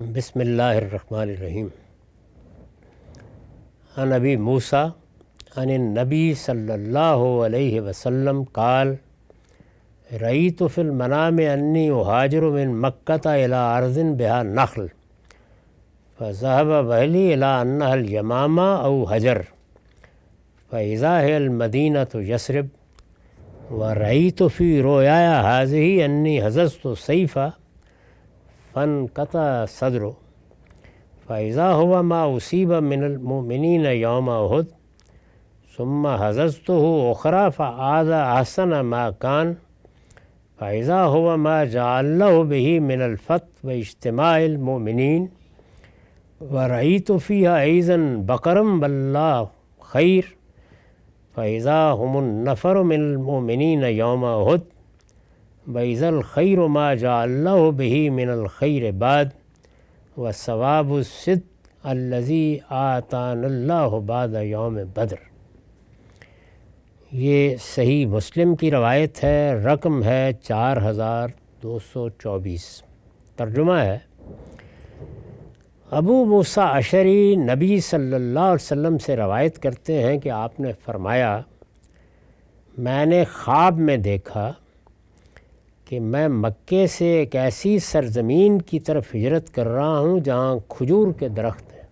بسم اللہ الرحمن الرحیم۔ عن ابی موسیٰ عن النبی صلی اللہ علیہ وسلم قال رأیت فی المنام انی اہاجر من مکۃ الی ارض بها نخل فذهب بہلی الی انہا الیمامہ او حجر فاذا هی المدینۃ یثرب ورأیت فی رؤیایا هذه انی حززت سیفا فانقطع صدر فاذا هو ما اصیب من المؤمنین یوم احد ثم حززته اخرى فعاد احسن ما كان فاذا هو ما جعل له به من الفتح واجتماع المؤمنین ورأیت فيها ایضا بقرا والله خیر فاذا هم النفر من المؤمنین یوم احد وَإِذَا الْخَيْرُ مَا جَعَلَ اللَّهُ بِهِ مِنَ الْخَيْرِ بَعْدَ وَالثَّوَابُ الصِّدْقُ الَّذِي آتَانَا اللَّهُ بَعْدَ يَوْمِ بدر۔ یہ صحیح مسلم کی روایت ہے، رقم ہے 4224۔ ترجمہ ہے، ابو موسیٰ اشعری نبی صلی اللہ علیہ وسلم سے روایت کرتے ہیں کہ آپ نے فرمایا، میں نے خواب میں دیکھا کہ میں مکے سے ایک ایسی سرزمین کی طرف ہجرت کر رہا ہوں جہاں کھجور کے درخت ہیں۔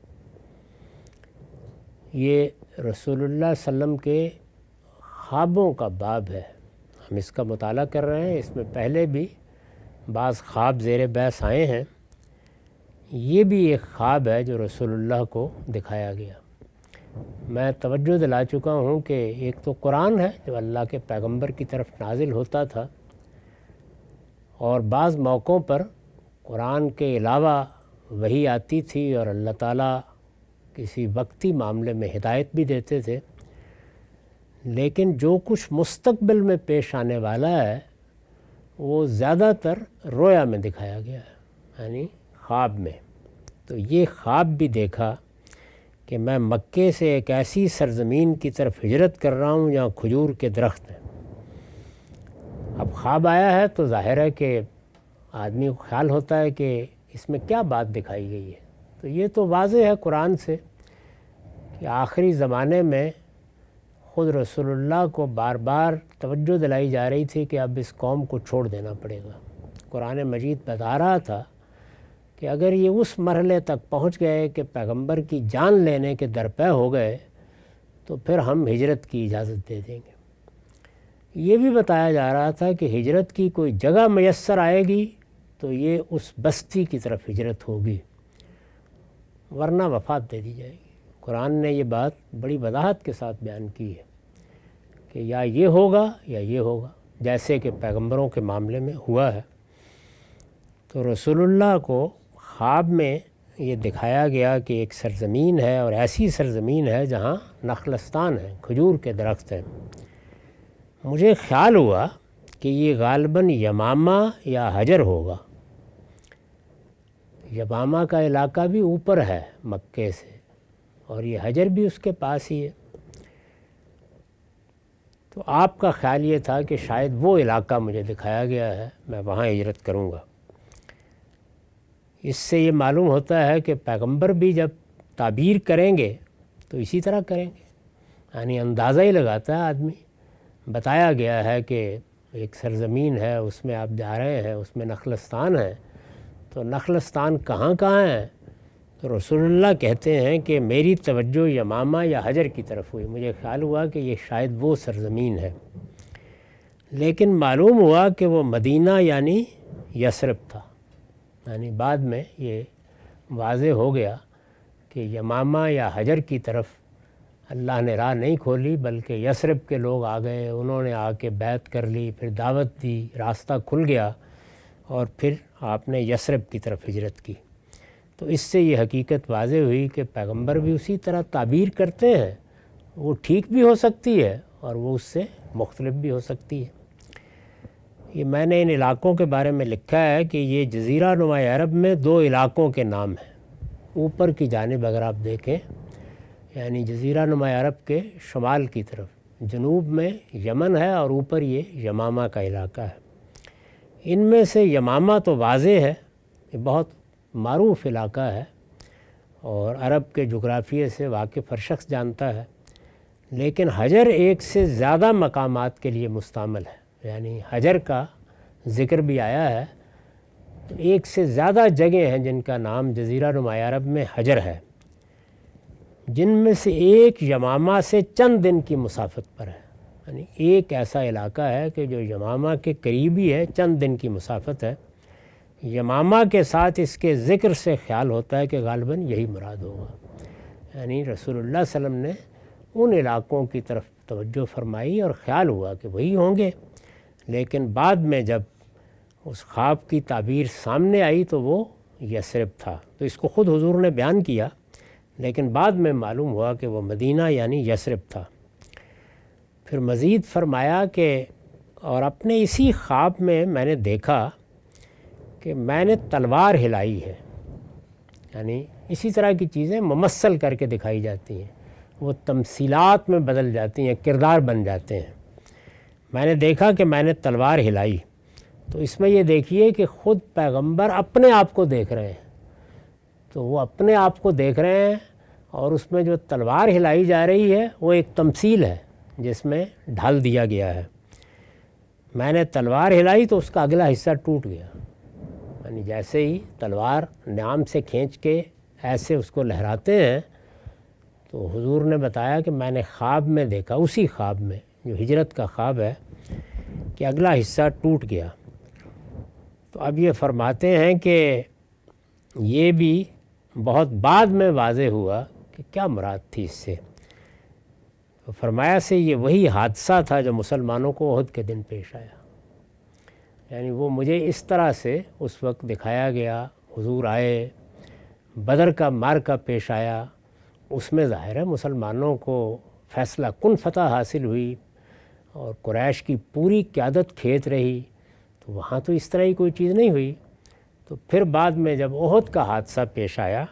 یہ رسول اللہ صلی اللہ علیہ وسلم کے خوابوں کا باب ہے، ہم اس کا مطالعہ کر رہے ہیں۔ اس میں پہلے بھی بعض خواب زیر بحث آئے ہیں، یہ بھی ایک خواب ہے جو رسول اللہ کو دکھایا گیا۔ میں توجہ دلا چکا ہوں کہ ایک تو قرآن ہے جو اللہ کے پیغمبر کی طرف نازل ہوتا تھا، اور بعض موقعوں پر قرآن کے علاوہ وحی آتی تھی اور اللہ تعالیٰ کسی وقتی معاملے میں ہدایت بھی دیتے تھے، لیکن جو کچھ مستقبل میں پیش آنے والا ہے وہ زیادہ تر رویا میں دکھایا گیا ہے، یعنی خواب میں۔ تو یہ خواب بھی دیکھا کہ میں مکے سے ایک ایسی سرزمین کی طرف ہجرت کر رہا ہوں جہاں کھجور کے درخت ہیں۔ اب خواب آیا ہے تو ظاہر ہے کہ آدمی کو خیال ہوتا ہے کہ اس میں کیا بات دکھائی گئی ہے۔ تو یہ تو واضح ہے قرآن سے کہ آخری زمانے میں خود رسول اللہ کو بار بار توجہ دلائی جا رہی تھی کہ اب اس قوم کو چھوڑ دینا پڑے گا۔ قرآن مجید بتا رہا تھا کہ اگر یہ اس مرحلے تک پہنچ گئے کہ پیغمبر کی جان لینے کے درپے ہو گئے تو پھر ہم ہجرت کی اجازت دے دیں گے۔ یہ بھی بتایا جا رہا تھا کہ ہجرت کی کوئی جگہ میسر آئے گی تو یہ اس بستی کی طرف ہجرت ہوگی، ورنہ وفات دے دی جائے گی۔ قرآن نے یہ بات بڑی وضاحت کے ساتھ بیان کی ہے کہ یا یہ ہوگا یا یہ ہوگا، جیسے کہ پیغمبروں کے معاملے میں ہوا ہے۔ تو رسول اللہ کو خواب میں یہ دکھایا گیا کہ ایک سرزمین ہے، اور ایسی سرزمین ہے جہاں نخلستان ہے، کھجور کے درخت ہیں۔ مجھے خیال ہوا کہ یہ غالباً یمامہ یا حجر ہوگا۔ یمامہ کا علاقہ بھی اوپر ہے مکے سے، اور یہ حجر بھی اس کے پاس ہی ہے۔ تو آپ کا خیال یہ تھا کہ شاید وہ علاقہ مجھے دکھایا گیا ہے، میں وہاں ہجرت کروں گا۔ اس سے یہ معلوم ہوتا ہے کہ پیغمبر بھی جب تعبیر کریں گے تو اسی طرح کریں گے، یعنی اندازہ ہی لگاتا ہے آدمی۔ بتایا گیا ہے کہ ایک سرزمین ہے، اس میں آپ جا رہے ہیں، اس میں نخلستان ہے، تو نخلستان کہاں کہاں ہیں؟ تو رسول اللہ کہتے ہیں کہ میری توجہ یمامہ یا حجر کی طرف ہوئی، مجھے خیال ہوا کہ یہ شاید وہ سرزمین ہے، لیکن معلوم ہوا کہ وہ مدینہ یعنی یثرب تھا۔ یعنی بعد میں یہ واضح ہو گیا کہ یمامہ یا حجر کی طرف اللہ نے راہ نہیں کھولی، بلکہ یثرب کے لوگ آ گئے، انہوں نے آ کے بیعت کر لی، پھر دعوت دی، راستہ کھل گیا، اور پھر آپ نے یثرب کی طرف ہجرت کی۔ تو اس سے یہ حقیقت واضح ہوئی کہ پیغمبر بھی اسی طرح تعبیر کرتے ہیں، وہ ٹھیک بھی ہو سکتی ہے اور وہ اس سے مختلف بھی ہو سکتی ہے۔ یہ میں نے ان علاقوں کے بارے میں لکھا ہے کہ یہ جزیرہ نما عرب میں دو علاقوں کے نام ہیں۔ اوپر کی جانب اگر آپ دیکھیں، یعنی جزیرہ نما عرب کے شمال کی طرف جنوب میں یمن ہے، اور اوپر یہ یمامہ کا علاقہ ہے۔ ان میں سے یمامہ تو واضح ہے، یہ بہت معروف علاقہ ہے اور عرب کے جغرافیے سے واقف ہر شخص جانتا ہے، لیکن حجر ایک سے زیادہ مقامات کے لیے مستعمل ہے، یعنی حجر کا ذکر بھی آیا ہے تو ایک سے زیادہ جگہیں ہیں جن کا نام جزیرہ نمایاں عرب میں حجر ہے، جن میں سے ایک یمامہ سے چند دن کی مسافت پر ہے، یعنی ایک ایسا علاقہ ہے کہ جو یمامہ کے قریبی ہے، چند دن کی مسافت ہے۔ یمامہ کے ساتھ اس کے ذکر سے خیال ہوتا ہے کہ غالباً یہی مراد ہوگا، یعنی رسول اللہ صلی اللہ علیہ وسلم نے ان علاقوں کی طرف توجہ فرمائی اور خیال ہوا کہ وہی ہوں گے، لیکن بعد میں جب اس خواب کی تعبیر سامنے آئی تو وہ یثرب تھا، تو اس کو خود حضور نے بیان کیا، لیکن بعد میں معلوم ہوا کہ وہ مدینہ یعنی یثرب تھا۔ پھر مزید فرمایا کہ اور اپنے اسی خواب میں میں نے دیکھا کہ میں نے تلوار ہلائی ہے، یعنی اسی طرح کی چیزیں ممثل کر کے دکھائی جاتی ہیں، وہ تمثیلات میں بدل جاتی ہیں، کردار بن جاتے ہیں۔ میں نے دیکھا کہ میں نے تلوار ہلائی، تو اس میں یہ دیکھیے کہ خود پیغمبر اپنے آپ کو دیکھ رہے ہیں، تو وہ اپنے آپ کو دیکھ رہے ہیں اور اس میں جو تلوار ہلائی جا رہی ہے وہ ایک تمثیل ہے جس میں ڈھال دیا گیا ہے۔ میں نے تلوار ہلائی تو اس کا اگلا حصہ ٹوٹ گیا، یعنی جیسے ہی تلوار نام سے کھینچ کے ایسے اس کو لہراتے ہیں، تو حضور نے بتایا کہ میں نے خواب میں دیکھا، اسی خواب میں جو ہجرت کا خواب ہے، کہ اگلا حصہ ٹوٹ گیا۔ تو اب یہ فرماتے ہیں کہ یہ بھی بہت بعد میں واضح ہوا کہ کیا مراد تھی اس سے۔ تو فرمایا سے یہ وہی حادثہ تھا جو مسلمانوں کو احد کے دن پیش آیا، یعنی وہ مجھے اس طرح سے اس وقت دکھایا گیا، حضور آئے، بدر کا معرکہ پیش آیا، اس میں ظاہر ہے مسلمانوں کو فیصلہ کن فتح حاصل ہوئی اور قریش کی پوری قیادت کھیت رہی، تو وہاں تو اس طرح کی کوئی چیز نہیں ہوئی۔ تو پھر بعد میں جب احد کا حادثہ پیش آیا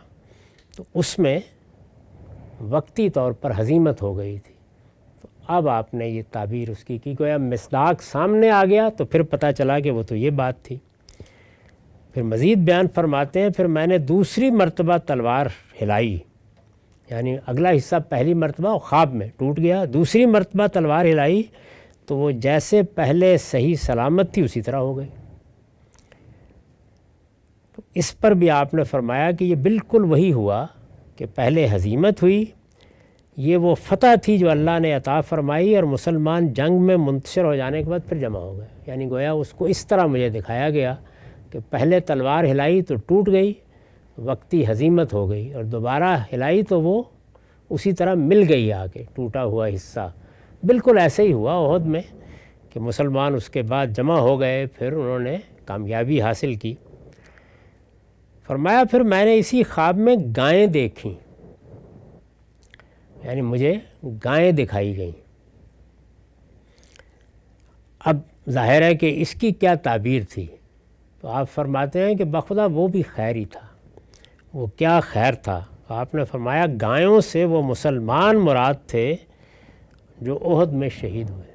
تو اس میں وقتی طور پر ہزیمت ہو گئی تھی، تو اب آپ نے یہ تعبیر اس کی گویا مصداق سامنے آ گیا، تو پھر پتہ چلا کہ وہ تو یہ بات تھی۔ پھر مزید بیان فرماتے ہیں، پھر میں نے دوسری مرتبہ تلوار ہلائی، یعنی اگلا حصہ پہلی مرتبہ خواب میں ٹوٹ گیا، دوسری مرتبہ تلوار ہلائی تو وہ جیسے پہلے صحیح سلامت تھی اسی طرح ہو گئی۔ تو اس پر بھی آپ نے فرمایا کہ یہ بالکل وہی ہوا کہ پہلے ہزیمت ہوئی، یہ وہ فتح تھی جو اللہ نے عطا فرمائی، اور مسلمان جنگ میں منتشر ہو جانے کے بعد پھر جمع ہو گئے، یعنی گویا اس کو اس طرح مجھے دکھایا گیا کہ پہلے تلوار ہلائی تو ٹوٹ گئی، وقتی ہزیمت ہو گئی، اور دوبارہ ہلائی تو وہ اسی طرح مل گئی آ کے ٹوٹا ہوا حصہ۔ بالکل ایسے ہی ہوا احد میں کہ مسلمان اس کے بعد جمع ہو گئے، پھر انہوں نے کامیابی حاصل کی۔ فرمایا پھر میں نے اسی خواب میں گائیں دیکھیں، یعنی مجھے گائیں دکھائی گئیں۔ اب ظاہر ہے کہ اس کی کیا تعبیر تھی، تو آپ فرماتے ہیں کہ بخدا وہ بھی خیر ہی تھا۔ وہ کیا خیر تھا؟ آپ نے فرمایا گایوں سے وہ مسلمان مراد تھے جو احد میں شہید ہوئے،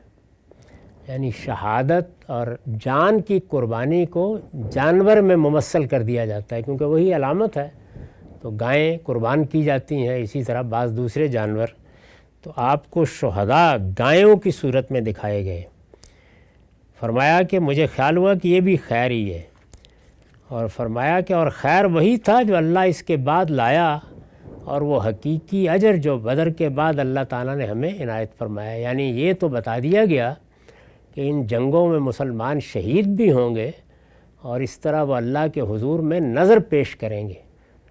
یعنی شہادت اور جان کی قربانی کو جانور میں ممثل کر دیا جاتا ہے، کیونکہ وہی علامت ہے، تو گائیں قربان کی جاتی ہیں، اسی طرح بعض دوسرے جانور، تو آپ کو شہداء گایوں کی صورت میں دکھائے گئے۔ فرمایا کہ مجھے خیال ہوا کہ یہ بھی خیر ہی ہے، اور فرمایا کہ اور خیر وہی تھا جو اللہ اس کے بعد لایا، اور وہ حقیقی اجر جو بدر کے بعد اللہ تعالیٰ نے ہمیں عنایت فرمایا، یعنی یہ تو بتا دیا گیا کہ ان جنگوں میں مسلمان شہید بھی ہوں گے اور اس طرح وہ اللہ کے حضور میں نظر پیش کریں گے۔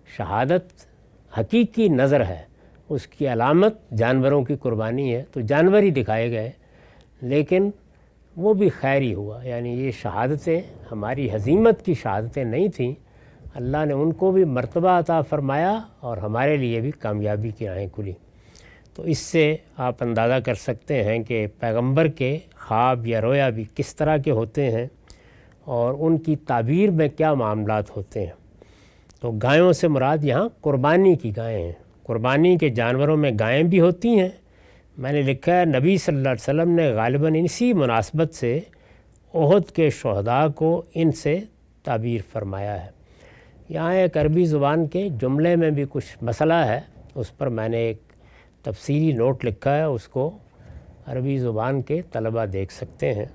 شہادت حقیقی نظر ہے، اس کی علامت جانوروں کی قربانی ہے، تو جانور ہی دکھائے گئے، لیکن وہ بھی خیر ہی ہوا، یعنی یہ شہادتیں ہماری ہزیمت کی شہادتیں نہیں تھیں، اللہ نے ان کو بھی مرتبہ عطا فرمایا اور ہمارے لیے بھی کامیابی کی راہیں کھلی۔ تو اس سے آپ اندازہ کر سکتے ہیں کہ پیغمبر کے خواب یا رویا بھی کس طرح کے ہوتے ہیں اور ان کی تعبیر میں کیا معاملات ہوتے ہیں۔ تو گایوں سے مراد یہاں قربانی کی گائیں ہیں، قربانی کے جانوروں میں گائیں بھی ہوتی ہیں۔ میں نے لکھا ہے نبی صلی اللہ علیہ وسلم نے غالباً اسی مناسبت سے احد کے شہداء کو ان سے تعبیر فرمایا ہے۔ یہاں ایک عربی زبان کے جملے میں بھی کچھ مسئلہ ہے، اس پر میں نے ایک تفصیلی نوٹ لکھا ہے، اس کو عربی زبان کے طلبہ دیکھ سکتے ہیں۔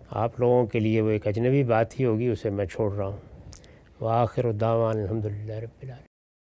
آپ لوگوں کے لیے وہ ایک اجنبی بات ہی ہوگی، اسے میں چھوڑ رہا ہوں۔ وآخر دعوانا الحمدللہ رب العالمین۔